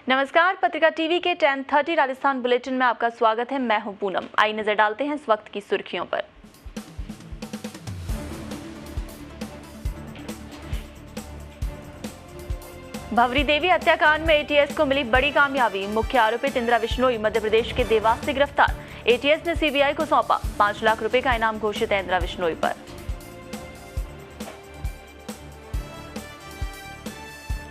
नमस्कार, पत्रिका टीवी के 10:30 राजस्थान बुलेटिन में आपका स्वागत है। मैं हूं पूनम। आइए नजर डालते हैं इस वक्त की सुर्खियों पर। भवरी देवी हत्याकांड में एटीएस को मिली बड़ी कामयाबी। मुख्य आरोपित इंदिरा बिश्नोई मध्य प्रदेश के देवास से गिरफ्तार। एटीएस ने सीबीआई को सौंपा। 5 लाख रुपए का इनाम घोषित है इंदिरा बिश्नोई पर।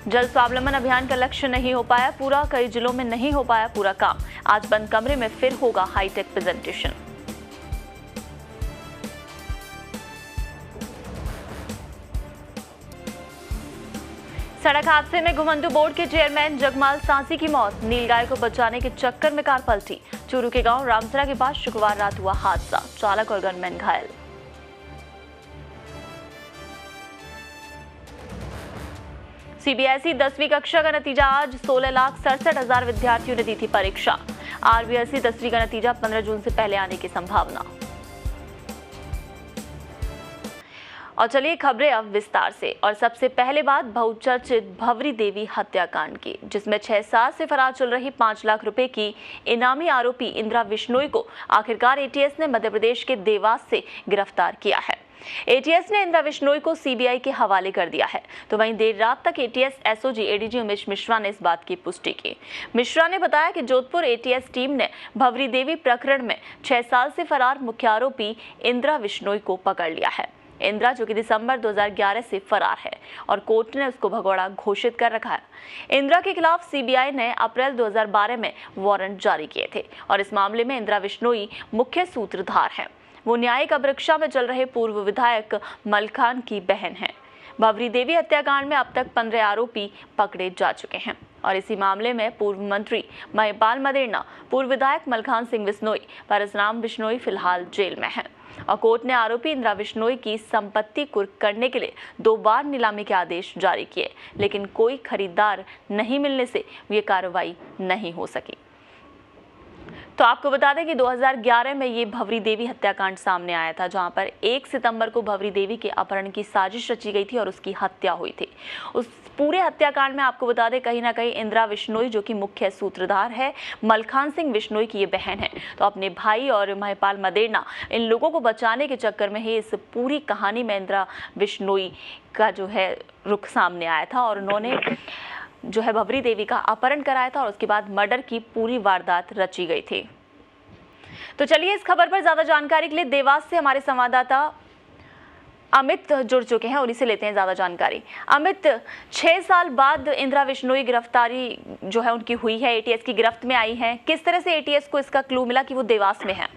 जल स्वावलंबन अभियान का लक्ष्य नहीं हो पाया पूरा। कई जिलों में नहीं हो पाया पूरा काम। आज बंद कमरे में फिर होगा हाईटेक प्रेजेंटेशन। सड़क हादसे में घुमंदू बोर्ड के चेयरमैन जगमाल सांसी की मौत। नीलगाय को बचाने के चक्कर में कार पलटी। चूरू के गांव रामसरा के पास शुक्रवार रात हुआ हादसा। चालक और गनमैन घायल। सीबीएसई 10वीं कक्षा का नतीजा आज। 16,67,000 विद्यार्थियों ने दी थी परीक्षा। आरबीएसई 10वीं का नतीजा 15 जून से पहले आने की संभावना। और चलिए खबरें अब विस्तार से। और सबसे पहले बात बहुचर्चित भवरी देवी हत्याकांड की, जिसमें 6 साल से फरार चल रही 5 लाख रुपए की इनामी आरोपी इंदिरा बिश्नोई को आखिरकार एटीएस ने मध्य प्रदेश के देवास से गिरफ्तार किया है। एटीएस ने इंदिरा बिश्नोई को सीबीआई के हवाले कर दिया है। तो वहीं देर रात तक ATS SOG ADG Umesh Mishra ने इस बात की पुष्टि की। मिश्रा ने बताया कि जोधपुर एटीएस टीम ने भवरी देवी प्रकरण में 6 साल से फरार मुख्य आरोपी इंदिरा बिश्नोई को पकड़ लिया है। इंदिरा, जो कि दिसंबर 2011 से फरार है और कोर्ट ने उसको भगोड़ा घोषित कर रखा है। इंदिरा के खिलाफ सीबीआई ने अप्रैल 2012 में वारंट जारी किए थे और इस मामले में इंदिरा बिश्नोई मुख्य सूत्रधार हैं। वो न्यायिक अभिरक्षा में चल रहे पूर्व विधायक मलखान की बहन है। भवरी देवी हत्याकांड में अब तक 15 आरोपी पकड़े जा चुके हैं और इसी मामले में पूर्व मंत्री महिपाल मदेरणा, पूर्व विधायक मलखान सिंह बिश्नोई, परसराम बिश्नोई फिलहाल जेल में हैं। और कोर्ट ने आरोपी इंदिरा बिश्नोई की संपत्ति कुर्क करने के लिए 2 बार नीलामी के आदेश जारी किए, लेकिन कोई खरीदार नहीं मिलने से ये कार्रवाई नहीं हो सकी। तो आपको बता दें कि 2011 में ये भवरी देवी हत्याकांड सामने आया था, जहां पर 1 सितंबर को भवरी देवी के अपहरण की साजिश रची गई थी और उसकी हत्या हुई थी। उस पूरे हत्याकांड में आपको बता दें कहीं ना कहीं इंदिरा बिश्नोई, जो कि मुख्य सूत्रधार है, मलखान सिंह बिश्नोई की ये बहन है, तो अपने भाई और महिपाल मदेरणा, इन लोगों को बचाने के चक्कर में ही इस पूरी कहानी में इंदिरा बिश्नोई का जो है रुख सामने आया था और उन्होंने जो है भवरी देवी का अपहरण कराया था और उसके बाद मर्डर की पूरी वारदात रची गई थी। तो चलिए इस खबर पर ज्यादा जानकारी के लिए देवास से हमारे संवाददाता अमित जुड़ चुके हैं और इसे लेते हैं ज्यादा जानकारी। अमित, 6 साल बाद इंदिरा बिश्नोई गिरफ्तारी जो है उनकी हुई है, एटीएस की गिरफ्त में आई है। किस तरह से एटीएस को इसका क्लू मिला कि वो देवास में है?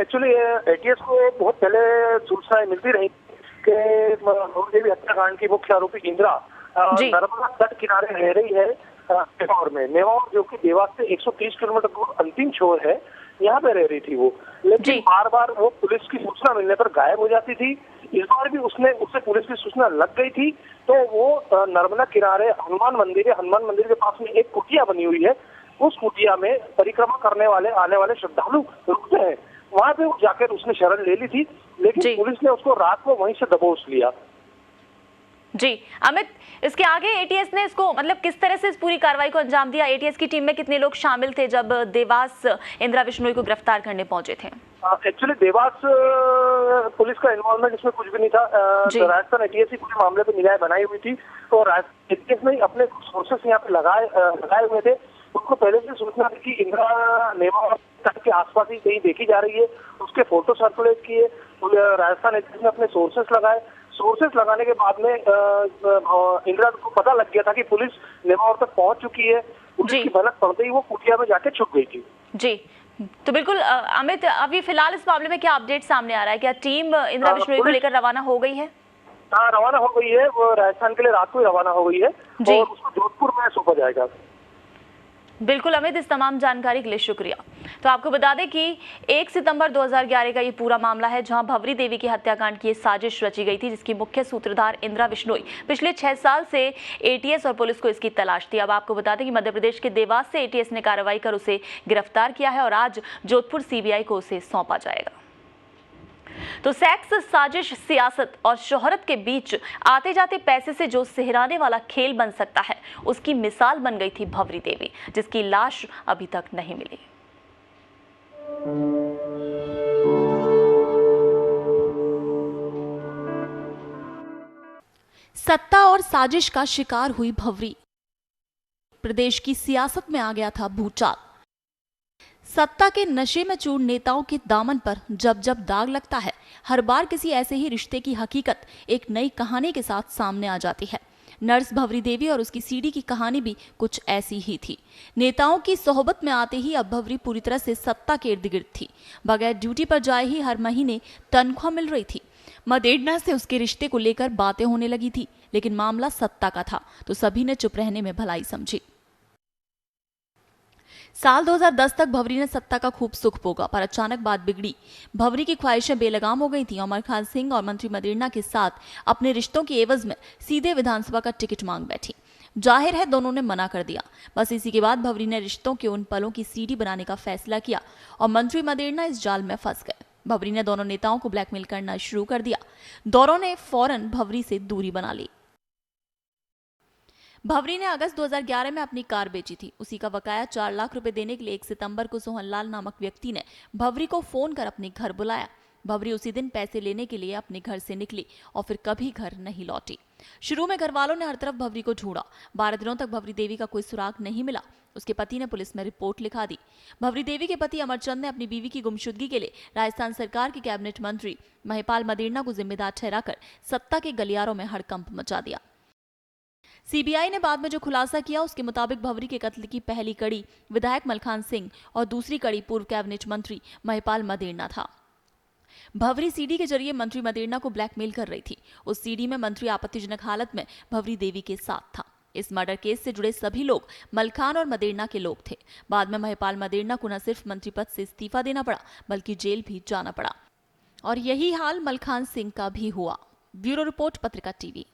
एक्चुअली एटीएस को बहुत पहले सूचनाएं मिलती रही कि भवरी देवी हत्याकांड की मुख्य आरोपी इंदिरा नर्मदा तट किनारे रह रही है नेवार में। नेवार जो कि देवास से 130 किलोमीटर दूर अंतिम छोर है, यहाँ पे रह रही थी वो। लेकिन बार बार वो पुलिस की सूचना मिलने पर गायब हो जाती थी। इस बार भी उससे पुलिस की सूचना लग गई थी, तो वो नर्मदा किनारे हनुमान मंदिर है, हनुमान मंदिर के पास में एक कुटिया बनी हुई है। उस कुटिया में परिक्रमा करने वाले आने वाले श्रद्धालु रुकते हैं। वहां पे वो जाकर उसने शरण ले ली थी, लेकिन पुलिस ने उसको रात को वहीं से दबोच लिया। जी अमित, इसके आगे एटीएस ने इसको मतलब किस तरह से इस पूरी कार्रवाई को अंजाम दिया? एटीएस की टीम में कितने लोग शामिल थे जब देवास इंदिरा बिश्नोई को गिरफ्तार करने पहुंचे थे? एक्चुअली देवास पुलिस का इन्वॉल्वमेंट इसमें कुछ भी नहीं था। राजस्थान एटीएस ही पूरे मामले पर निगाह बनाई हुई थी और एटीएस ने अपने सोर्सेस यहाँ पे लगाए हुए थे। उनको पहले से सूचना थी कि इंदिरा नेवार तट के आसपास ही कहीं देखी जा रही है। उसके फोटो सर्कुलेट किए। राजस्थान एटीएस ने अपने सोर्सेस लगाने के बाद में इंदिरा को पता लग गया था कि पुलिस नेवार तक पहुंच चुकी है। पुलिस की भनक पड़ते ही वो कुटिया में जाके छुप गई थी। जी, तो बिल्कुल अमित, अभी फिलहाल इस मामले में क्या अपडेट सामने आ रहा है? क्या टीम इंदिरा बिश्नोई को लेकर रवाना हो गई है? हाँ, रवाना हो गई है। वो राजस्थान के लिए रात को ही रवाना हो गई है और उसको जोधपुर में सौंपा जाएगा। बिल्कुल अमित, इस तमाम जानकारी के लिए शुक्रिया। तो आपको बता दें कि 1 सितंबर 2011 का ये पूरा मामला है, जहां भवरी देवी की हत्याकांड की साजिश रची गई थी, जिसकी मुख्य सूत्रधार इंदिरा बिश्नोई। पिछले 6 साल से एटीएस और पुलिस को इसकी तलाश थी। अब आपको बता दें कि मध्य प्रदेश के देवास से एटीएस ने कार्रवाई कर उसे गिरफ्तार किया है और आज जोधपुर सीबीआई को उसे सौंपा जाएगा। तो सेक्स, साजिश, सियासत और शोहरत के बीच आते जाते पैसे से जो सिहराने वाला खेल बन सकता है, उसकी मिसाल बन गई थी भंवरी देवी, जिसकी लाश अभी तक नहीं मिली। सत्ता और साजिश का शिकार हुई भंवरी। प्रदेश की सियासत में आ गया था भूचाल। सत्ता के नशे में चूर नेताओं के दामन पर जब जब दाग लगता है, हर बार किसी ऐसे ही रिश्ते की हकीकत एक नई कहानी के साथ सामने आ जाती है। नर्स भंवरी देवी और उसकी सीडी की कहानी भी कुछ ऐसी ही थी। नेताओं की सोहबत में आते ही अब भंवरी पूरी तरह से सत्ता के इर्द गिर्द थी। बगैर ड्यूटी पर जाए ही हर महीने तनख्वाह मिल रही थी। मदेड़ना से उसके रिश्ते को लेकर बातें होने लगी थी, लेकिन मामला सत्ता का था तो सभी ने चुप रहने में भलाई समझी। साल 2010 तक भंवरी ने सत्ता का खूब सुख भोगा, पर अचानक बात बिगड़ी। भंवरी की ख्वाहिशें बेलगाम हो गई थी। अमर खान सिंह और मंत्री मदेड़ना के साथ अपने रिश्तों के एवज में सीधे विधानसभा का टिकट मांग बैठी। जाहिर है दोनों ने मना कर दिया। बस इसी के बाद भंवरी ने रिश्तों के उन पलों की सीडी बनाने का फैसला किया और मंत्री मदेड़ना इस जाल में फंस गए। भंवरी ने दोनों नेताओं को ब्लैकमेल करना शुरू कर दिया। दोनों ने फौरन भंवरी से दूरी बना ली। भंवरी ने अगस्त 2011 में अपनी कार बेची थी। उसी का बकाया 4 लाख रुपए देने के लिए 1 सितंबर को सोहनलाल नामक व्यक्ति ने भंवरी को फोन कर अपने घर बुलाया। भंवरी उसी दिन पैसे लेने के लिए अपने घर से निकली और फिर कभी घर नहीं लौटी। शुरू में घर वालों ने हर तरफ भंवरी को ढूंढा। 12 दिनों तक भंवरी देवी का कोई सुराग नहीं मिला। उसके पति ने पुलिस में रिपोर्ट लिखा दी। भंवरी देवी के पति अमरचंद ने अपनी बीवी की गुमशुदगी के लिए राजस्थान सरकार के कैबिनेट मंत्री महिपाल मदेड़ना को जिम्मेदार ठहराकर सत्ता के गलियारों में हड़कंप मचा दिया। सीबीआई ने बाद में जो खुलासा किया, उसके मुताबिक भंवरी के कत्ल की पहली कड़ी विधायक मलखान सिंह और दूसरी कड़ी पूर्व कैबिनेट मंत्री महिपाल मदेड़ना था। भंवरी सीडी के जरिए मंत्री मदेड़ना को ब्लैकमेल कर रही थी। उस सीडी में मंत्री आपत्तिजनक हालत में भंवरी देवी के साथ था। इस मर्डर केस से जुड़े सभी लोग मलखान और मदेड़ना के लोग थे। बाद में महिपाल मदेड़ना को न सिर्फ मंत्री पद से इस्तीफा देना पड़ा, बल्कि जेल भी जाना पड़ा। और यही हाल मलखान सिंह का भी हुआ। ब्यूरो रिपोर्ट, पत्रिका टीवी।